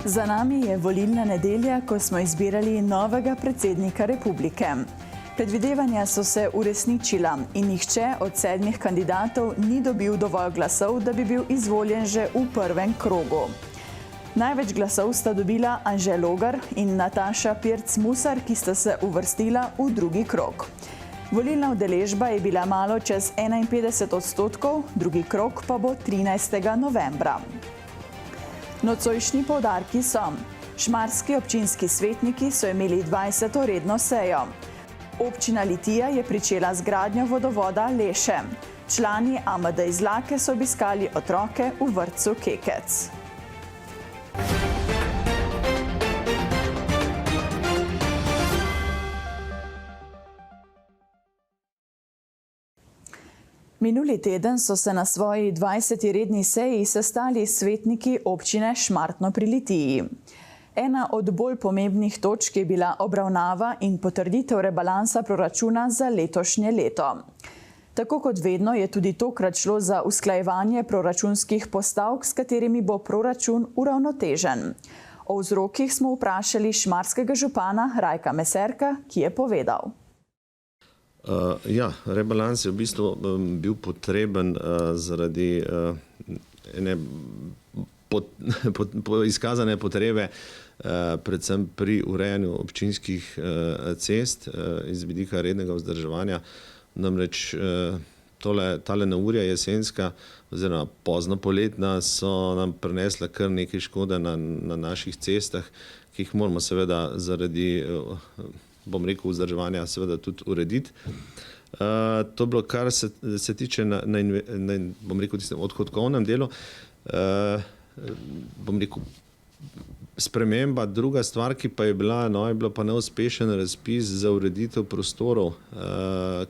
Za nami je volilna nedelja, ko smo izbirali novega predsednika republike. Predvidevanja so se uresničila in nihče od 7 kandidatov ni dobil dovolj glasov, da bi bil izvoljen že v prvem krogu. Največ glasov sta dobila Anže Logar in Nataša Pirc Musar, ki sta se uvrstila v drugi krog. Volilna udeležba je bila malo čez 51%, drugi krog pa bo 13. novembra. Nocojšnji poudarki so: šmarski občinski svetniki so imeli 20. redno sejo. Občina Litija je pričela z gradnjo vodovoda Leše. Člani AMD Izlake so obiskali otroke v vrtcu Kekec. Minuli teden so se na svoji 20. redni seji sestali svetniki občine Šmartno pri Litiji. Ena od bolj pomembnih točk je bila obravnava in potrditev rebalansa proračuna za letošnje leto. Tako kot vedno je tudi tokrat šlo za usklajevanje proračunskih postavk, s katerimi bo proračun uravnotežen. O vzrokih smo vprašali šmarskega župana Rajka Meserka, ki je povedal. Rebalans je v bistvu bil potreben zaradi izkazane potrebe predvsem pri urejanju občinskih cest iz vidika rednega vzdrževanja. Namreč tale neurja jesenska oziroma pozno poletna so nam prinesla kar nekaj škode na naših cestah, ki jih moramo seveda zaradi vzdrževanja seveda tudi urediti. To je bilo, kar se tiče tistem odhodkovnem delu. Sprememba, druga stvar, ki pa je bila, je bilo pa neuspešen razpis za ureditev prostorov,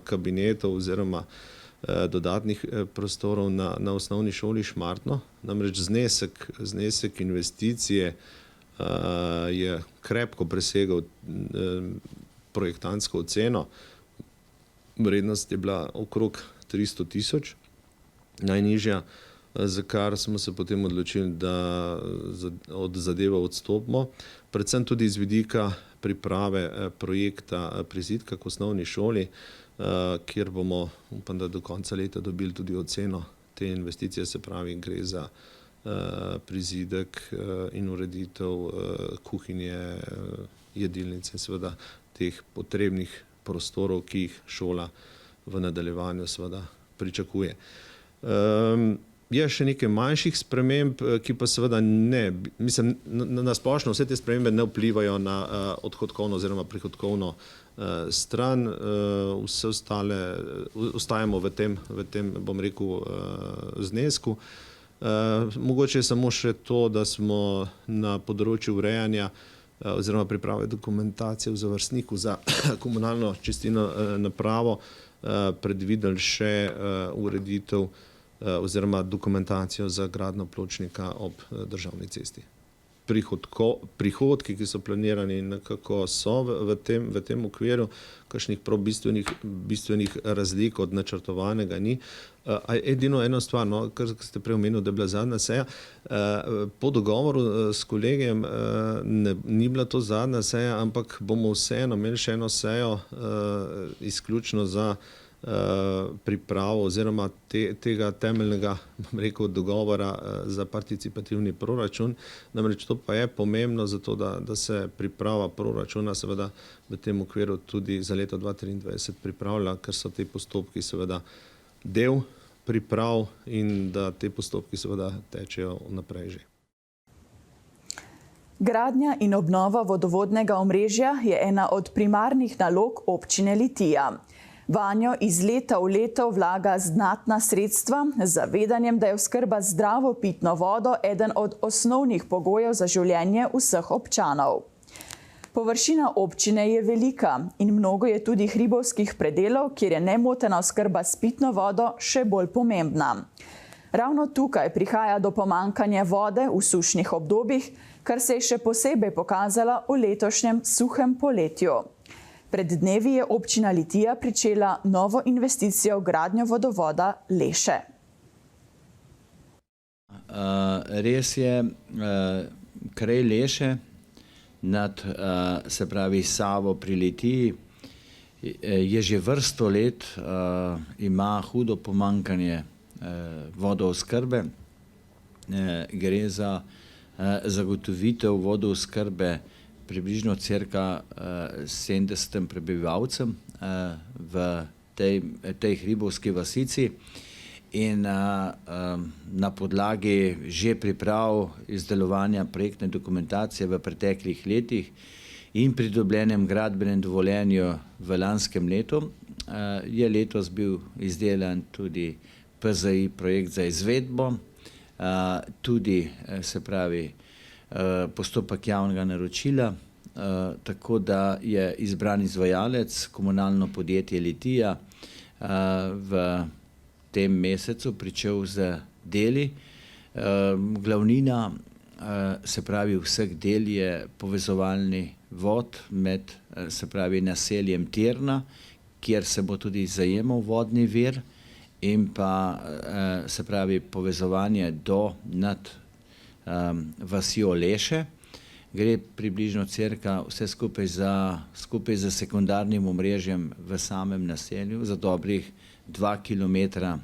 kabinetov oziroma dodatnih prostorov na osnovni šoli Šmartno. Namreč znesek investicije je krepko presegal projektantsko oceno. Vrednost je bila okrog 300 000, najnižja, za kar smo se potem odločili, da od zadeve odstopimo. Predvsem tudi iz vidika priprave projekta prizidka k osnovni šoli, kjer bomo, upam, da do konca leta dobili tudi oceno te investicije, se pravi, gre za prizidek in ureditev kuhinje, jedilnice, seveda teh potrebnih prostorov, ki jih šola v nadaljevanju seveda pričakuje. Je še nekaj manjših sprememb, ki pa seveda na splošno vse te spremembe ne vplivajo na odhodkovno oziroma prihodkovno stran. Vse ostale ostajamo v tem, bom rekel, znesku. Mogoče je samo še to, da smo na področju urejanja oziroma priprave dokumentacije v zavrstniku za komunalno čistilno napravo predvideli še ureditev oziroma dokumentacijo za gradnjo pločnika ob državni cesti. Prihodki, ki so planirani, nekako so v tem okviru, kakšnih prav bistvenih razlik od načrtovanega ni. Edino eno stvar, kar ste prej omenili, da je bila zadnja seja, po dogovoru s kolegijem ni bila to zadnja seja, ampak bomo vseeno imeli še eno sejo izključno za pripravo oziroma tega temeljnega, bom rekel, dogovora za participativni proračun. Namreč to pa je pomembno zato, da se priprava proračuna seveda v tem okviru tudi za leto 2023 pripravlja, ker so te postopki seveda del priprav in da te postopki seveda tečejo naprej že. Gradnja in obnova vodovodnega omrežja je ena od primarnih nalog občine Litija. Vanjo iz leta v leto vlaga znatna sredstva z zavedanjem, da je oskrba z zdravo pitno vodo eden od osnovnih pogojev za življenje vseh občanov. Površina občine je velika in mnogo je tudi hribovskih predelov, kjer je nemotena oskrba s pitno vodo še bolj pomembna. Ravno tukaj prihaja do pomanjkanja vode v sušnih obdobjih, kar se je še posebej pokazalo v letošnjem suhem poletju. Pred dnevi je občina Litija pričela novo investicijo v gradnjo vodovoda Leše. Res je, kraj Leše nad, se pravi, Savo pri Litiji, je že vrsto let, ima hudo pomanjkanje vodooskrbe. Gre za zagotovitev vodooskrbe približno cirka 70 prebivalcem v tej hribovski vasici. In na podlagi že priprav izdelovanja projektne dokumentacije v preteklih letih in pridobljenem gradbenem dovoljenju v lanskem letu je letos bil izdelan tudi PZI projekt za izvedbo, tudi, se pravi, postopek javnega naročila, tako da je izbran izvajalec, komunalno podjetje Litija, v tem mesecu pričel z deli. Glavnina, se pravi, vseh del je povezovalni vod med, se pravi, naseljem Tirna, kjer se bo tudi zajemal vodni vir, in pa, se pravi, povezovanje do nad vasjo Leše. Gre približno cirka vse skupaj za sekundarnim omrežjem v samem naselju, za dobrih 2 kilometra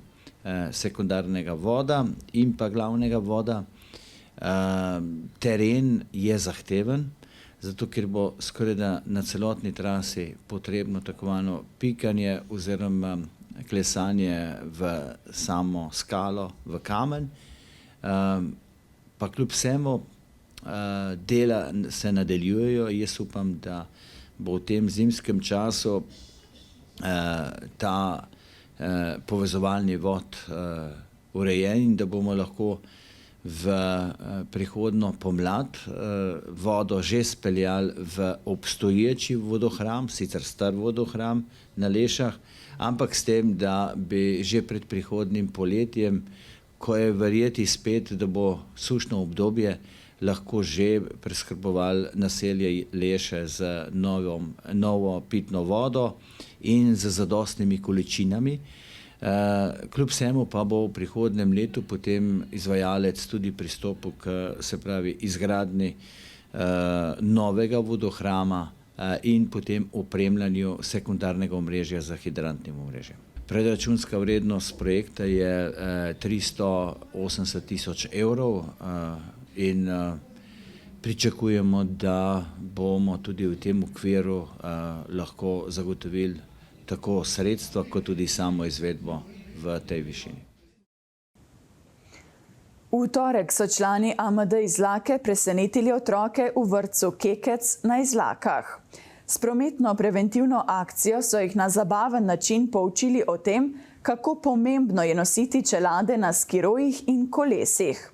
sekundarnega voda in pa glavnega voda. Teren je zahteven, zato ker bo skoraj na celotni trasi potrebno tako imenovano pikanje oziroma klesanje v samo skalo, v kamen. Pa kljub vsemu dela se nadaljujejo. Jaz upam, da bo v tem zimskem času ta povezovalni vod urejen in da bomo lahko v prihodnjo pomlad vodo že speljali v obstoječi vodohram, sicer star vodohram na Lešah, ampak s tem, da bi že pred prihodnjim poletjem, ko je verjeti spet, da bo sušno obdobje, lahko že preskrbovali naselje Leše z novo pitno vodo in z zadostnimi količinami. Kljub vsemu pa bo v prihodnjem letu potem izvajalec tudi pristopil k, se pravi, izgradnji novega vodohrama in potem opremljanju sekundarnega omrežja z hidrantnim omrežjem. Predračunska vrednost projekta je 380 tisoč evrov in pričakujemo, da bomo tudi v tem okviru lahko zagotovili tako sredstva, kot tudi samo izvedbo v tej višini. V torek so člani AMD Izlake presenetili otroke v vrtcu Kekec na Izlakah. S prometno preventivno akcijo so jih na zabaven način poučili o tem, kako pomembno je nositi čelade na skirojih in kolesih.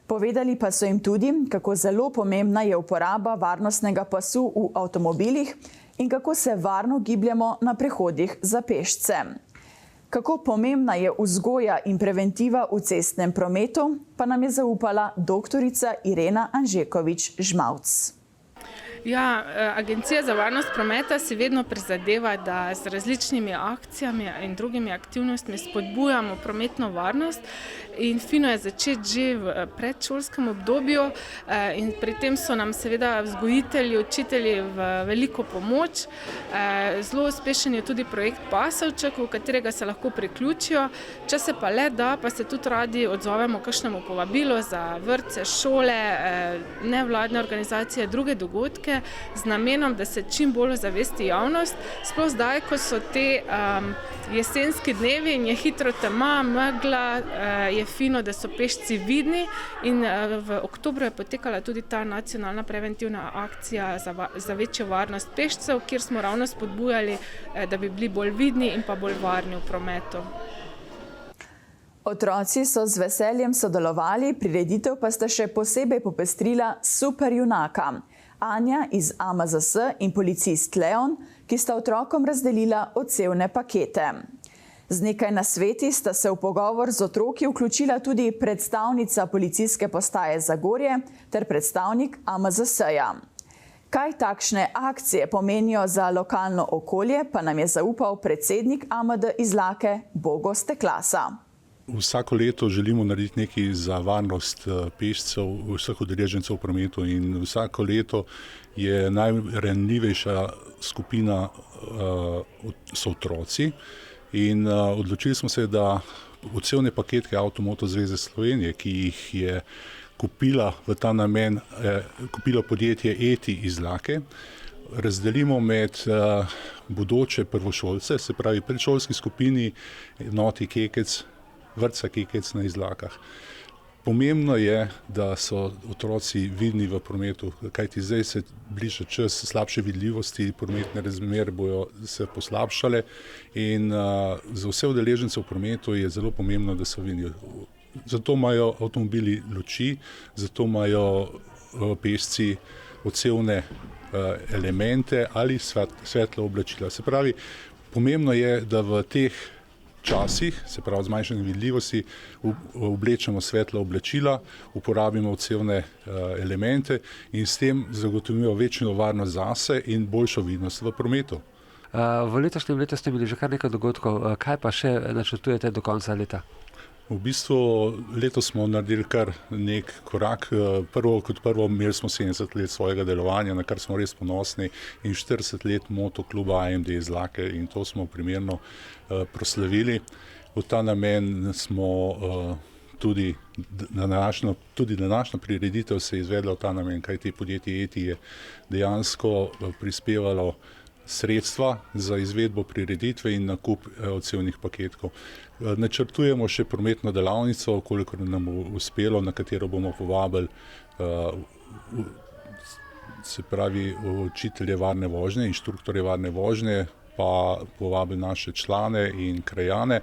Povedali pa so jim tudi, kako zelo pomembna je uporaba varnostnega pasu v avtomobilih in kako se varno gibljemo na prehodih za pešce. Kako pomembna je vzgoja in preventiva v cestnem prometu, pa nam je zaupala doktorica Irena Anžekovič-Žmavc. Ja, Agencija za varnost prometa si vedno prizadeva, da z različnimi akcijami in drugimi aktivnostmi spodbujamo prometno varnost. In fino je začeti že v predšolskem obdobju in pri tem so nam seveda vzgojitelji, učitelji v veliko pomoč. Zelo uspešen je tudi projekt Pasovček, v katerega se lahko priključijo. Če se pa le da, pa se tudi radi odzovemo kakšnemu povabilu za vrtce, šole, nevladne organizacije, druge dogodke z namenom, da se čim bolj ozavesti javnost. Sploh zdaj, ko so te jesenski dnevi in je hitro tema, megla, je fino, da so pešci vidni in v oktobru je potekala tudi ta nacionalna preventivna akcija za večjo varnost pešcev, kjer smo ravno spodbujali, da bi bili bolj vidni in pa bolj varni v prometu. Otroci so z veseljem sodelovali, prireditev pa sta še posebej popestrila super junaka. Anja iz AMZS in policist Leon, ki sta otrokom razdelila odsevne pakete. Z nekaj nasveti sta se v pogovor z otroki vključila tudi predstavnica policijske postaje Zagorje ter predstavnik AMZS-ja. Kaj takšne akcije pomenijo za lokalno okolje, pa nam je zaupal predsednik AMD Izlake Bogo Steklasa. Vsako leto želimo narediti nekaj za varnost pešcev, vseh udeležencev v prometu in vsako leto je najranljivejša skupina so otroci in odločili smo se, da odsevne paketke Avtomoto zveze Slovenije, ki jih je kupila v ta namen, kupilo podjetje ETI iz Lake, razdelimo med bodoče prvošolce, se pravi predšolski skupini enoti Kekec, vrtca Kekec na Izlakah. Pomembno je, da so otroci vidni v prometu, kajti zdaj se bliža čas slabše vidljivosti, prometne razmere bojo se poslabšale in za vse udeležence v prometu je zelo pomembno, da so vidni. Zato imajo avtomobili luči, zato imajo pešci odsevne elemente ali svetla oblačila. Se pravi, pomembno je, da v teh časih, se pravi zmanjšanje vidljivosti, oblečemo svetla oblačila, uporabimo odsevne elemente in s tem zagotovimo večjo varnost zase in boljšo vidnost v prometu. V letošnjem letu ste imeli že kar nekaj dogodkov, kaj pa še načrtujete do konca leta? V bistvu letos smo naredili kar nek korak. Kot prvo, imeli smo 70 let svojega delovanja, na kar smo res ponosni, in 40 let motokluba AMD iz Lake in to smo primerno proslavili. V ta namen smo tudi današnja prireditev se izvedla v ta namen, kajti podjetje ETI je dejansko prispevalo sredstva za izvedbo prireditve in nakup odsevnih paketkov. Načrtujemo še prometno delavnico, kolikor nam bo uspelo, na katero bomo povabili se pravi učitelje varne vožnje, inštruktorje varne vožnje, pa povabili naše člane in krajane.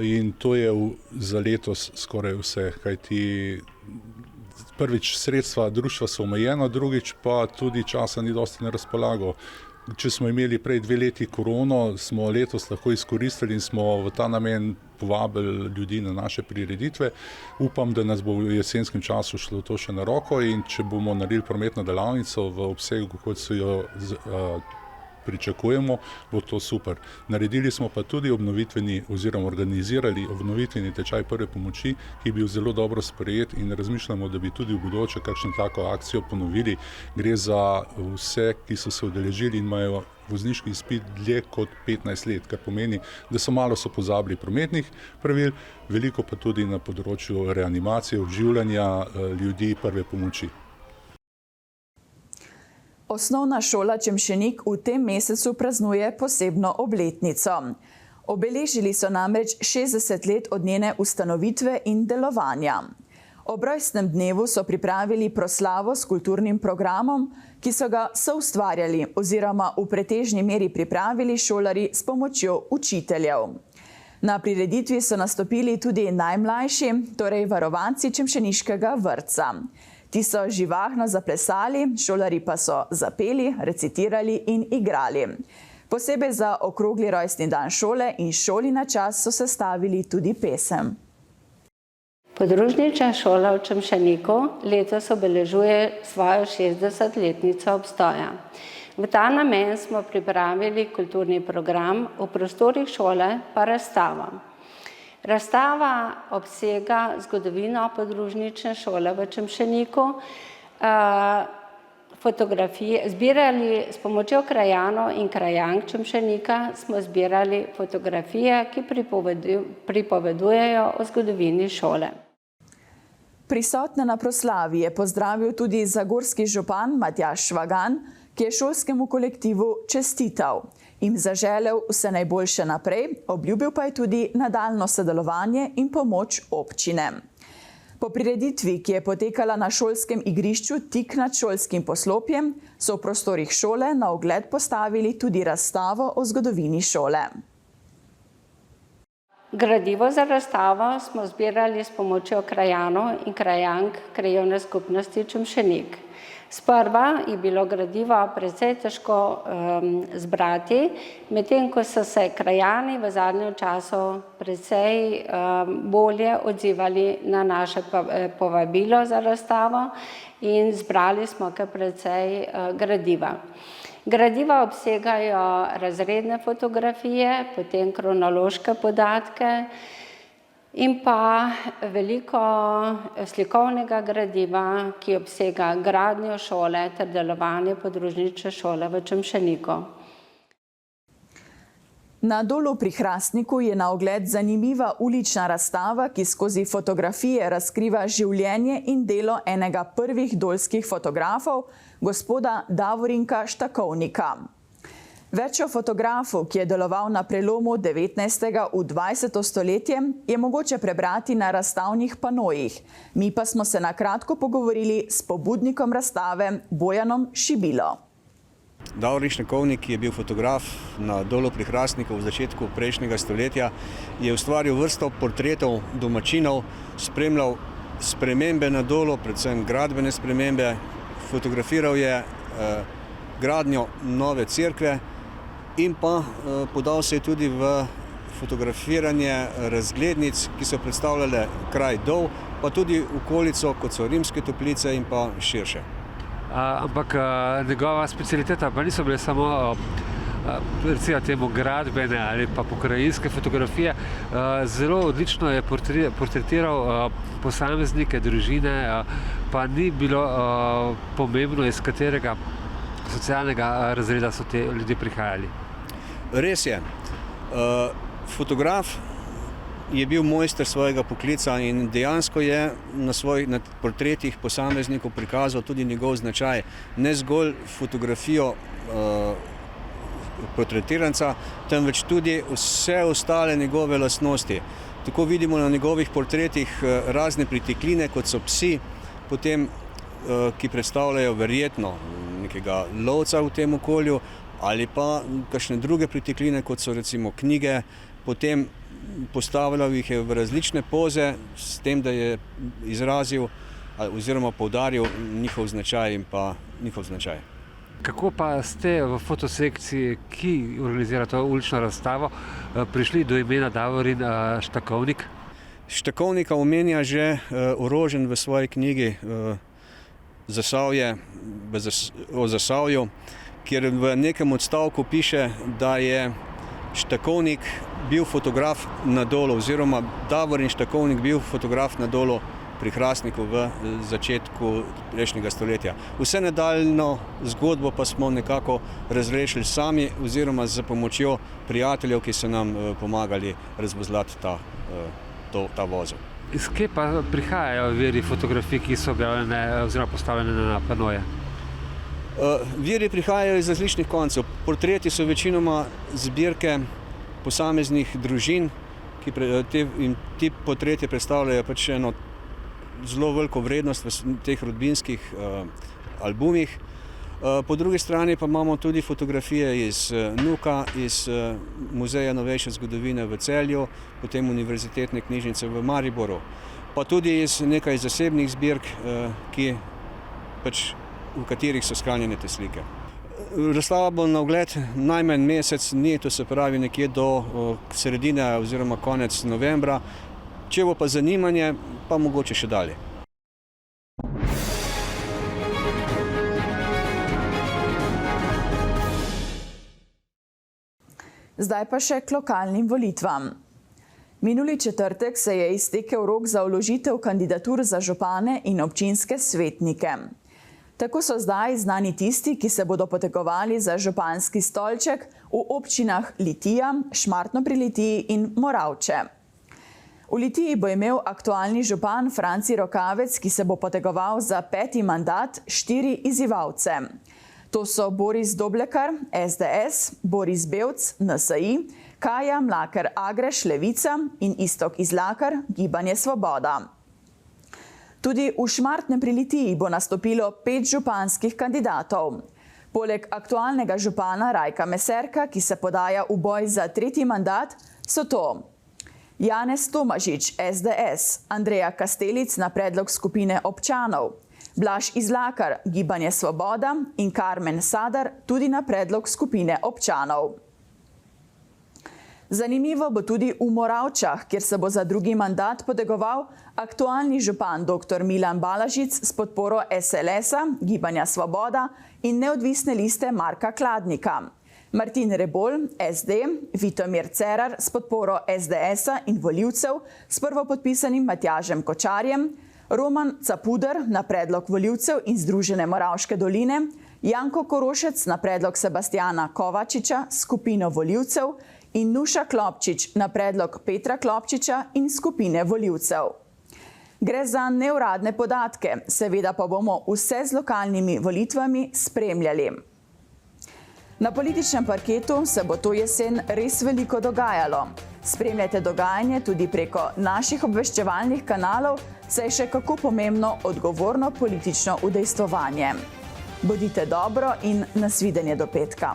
In to je za letos skoraj vse, kajti prvič sredstva društva so omejena, drugič pa tudi časa ni dosti na razpolago. Če smo imeli prej 2 leti korono, smo letos lahko izkoristili in smo v ta namen povabili ljudi na naše prireditve. Upam, da nas bo v jesenskem času šlo to še na roko in če bomo naredili prometno delavnico v obsegu, kot so jo pričakujemo, bo to super. Naredili smo pa tudi organizirali obnovitveni tečaj prve pomoči, ki je bil zelo dobro sprejet in razmišljamo, da bi tudi v bodoče kakšno tako akcijo ponovili. Gre za vse, ki so se udeležili in imajo vozniški izpit dlje kot 15 let, kar pomeni, da so malo pozabili prometnih pravil, veliko pa tudi na področju reanimacije, oživljanja ljudi prve pomoči. Osnovna šola Čemšenik v tem mesecu praznuje posebno obletnico. Obeležili so namreč 60 let od njene ustanovitve in delovanja. Ob rojstnem dnevu so pripravili proslavo s kulturnim programom, ki so ga soustvarjali oziroma v pretežni meri pripravili šolarji s pomočjo učiteljev. Na prireditvi so nastopili tudi najmlajši, torej varovanci Čemšeniškega vrtca. Ti so živahno zaplesali, šolarji pa so zapeli, recitirali in igrali. Posebej za okrogli rojstni dan šole in šoli na čas so sestavili tudi pesem. Podružnična šola v Čemšeniku letos obeležuje svojo 60-letnico obstoja. V ta namen smo pripravili kulturni program, v prostorih šole pa razstavo. Razstava obsega zgodovino podružnične šole v Čemšeniku, fotografije, zbirali s pomočjo krajanov in krajank Čemšenika smo zbirali fotografije, ki pripovedujejo o zgodovini šole. Prisotne na proslavi je pozdravil tudi zagorski župan Matjaž Švagan, ki je šolskemu kolektivu čestital. Jim zaželel vse najboljše naprej, obljubil pa je tudi nadaljnjo sodelovanje in pomoč občine. Po prireditvi, ki je potekala na šolskem igrišču tik nad šolskim poslopjem, so v prostorih šole na ogled postavili tudi razstavo o zgodovini šole. Gradivo za razstavo smo zbirali s pomočjo krajanov in krajank krajevne skupnosti Čemšenik. Sprva je bilo gradivo precej težko zbrati, medtem ko so se krajani v zadnjem času precej bolje odzivali na naše povabilo za razstavo in zbrali smo kar precej gradiva. Gradiva obsegajo razredne fotografije, potem kronološke podatke in pa veliko slikovnega gradiva, ki obsega gradnjo šole ter delovanje podružnične šole v Čemšeniku. Na Dolu pri Hrastniku je na ogled zanimiva ulična razstava, ki skozi fotografije razkriva življenje in delo enega prvih dolskih fotografov, gospoda Davorinka Štakovnika. Več o fotografu, ki je deloval na prelomu 19. v 20. stoletje, je mogoče prebrati na razstavnih panojih. Mi pa smo se na kratko pogovorili s pobudnikom razstave Bojanom Šibilo. Davorin Štakovnik je bil fotograf na Dolu pri Hrastniku v začetku prejšnjega stoletja. Je ustvaril vrsto portretov domačinov, spremljal spremembe na Dolu, predvsem gradbene spremembe. Fotografiral je gradnjo nove cerkve in pa podal se je tudi v fotografiranje razglednic, ki so predstavljale kraj Dol, pa tudi okolico, kot so Rimske Toplice in pa širše. Ampak njegova specialiteta pa niso bile samo recimo temu gradbene ali pa pokrajinske fotografije. Zelo odlično je portretiral posameznike, družine, pa ni bilo pomembno, iz katerega socialnega razreda so te ljudje prihajali. Res je. Fotograf je bil mojster svojega poklica in dejansko je na portretih posameznikov prikazal tudi njegov značaj. Ne zgolj fotografijo portretiranca, temveč tudi vse ostale njegove lastnosti. Tako vidimo na njegovih portretih razne pritikline, kot so psi, potem, ki predstavljajo verjetno nekega lovca v tem okolju, ali pa kakšne druge pritikline, kot so recimo knjige, potem postavljal jih je v različne poze, s tem, da je izrazil oziroma poudaril njihov značaj in pa njihov značaj. Kako pa ste v fotosekciji, ki organizira to ulično razstavo, prišli do imena Davorin Štakovnik? Štakovnika omenja že Orožen v svoji knjigi Zasavje o Zasavju, kjer v nekem odstavku piše, da je Štakovnik bil fotograf na Dolu, oziroma Davorin Štakovnik bil fotograf na Dolu pri Hrastniku v začetku prejšnjega stoletja. Vse nadaljno zgodbo pa smo nekako razrešili sami oziroma z pomočjo prijateljev, ki so nam pomagali razvozlati ta vozel. Iz kje pa prihajajo viri fotografij, ki so objavljene oziroma postavljene na panoje? Viri prihajajo iz različnih koncev. Portreti so večinoma zbirke posameznih družin, in ti portreti predstavljajo pač eno zelo veliko vrednost v teh rodbinskih albumih. Po drugi strani pa imamo tudi fotografije iz NUK-a, iz Muzeja novejše zgodovine v Celju, potem Univerzitetne knjižnice v Mariboru, pa tudi iz nekaj zasebnih zbirk, v katerih so shranjene te slike. Razstava bo na ogled najmanj mesec dni, to se pravi nekje do sredine oziroma konec novembra. Če bo pa zanimanje, pa mogoče še dalje. Zdaj pa še k lokalnim volitvam. Minuli četrtek se je iztekel rok za vložitev kandidatur za župane in občinske svetnike. Tako so zdaj znani tisti, ki se bodo potegovali za županski stolček v občinah Litija, Šmartno pri Litiji in Moravče. V Litiji bo imel aktualni župan Franci Rokavec, ki se bo potegoval za 5. mandat, 4 izzivalce. To so Boris Doblekar, SDS, Boris Bevc, NSI, Kaja Mlaker Agreš, Levica in Iztok Izlakar, Gibanje Svoboda. Tudi v Šmartnem pri Litiji bo nastopilo 5 županskih kandidatov. Poleg aktualnega župana Rajka Meserka, ki se podaja v boj za 3. mandat, so to Janez Tomažič, SDS, Andreja Kastelic na predlog skupine občanov, Blaž Izlakar, Gibanje Svoboda in Karmen Sadar tudi na predlog skupine občanov. Zanimivo bo tudi v Moravčah, kjer se bo za 2. mandat potegoval aktualni župan dr. Milan Balažic s podporo SLS-a, Gibanja Svoboda in neodvisne liste Marka Kladnika. Martin Rebolj, SD, Vitomir Cerar s podporo SDS-a in volivcev s prvopodpisanim Matjažem Kočarjem, Roman Capuder na predlog volivcev in Združene Moravške doline, Janko Korošec na predlog Sebastjana Kovačiča s skupino volivcev in Nuša Klopčič na predlog Petra Klopčiča in skupine volivcev. Gre za neuradne podatke, seveda pa bomo vse z lokalnimi volitvami spremljali. Na političnem parketu se bo to jesen res veliko dogajalo. Spremljajte dogajanje tudi preko naših obveščevalnih kanalov, saj je še kako pomembno odgovorno politično udejstvovanje. Bodite dobro in nasvidenje do petka.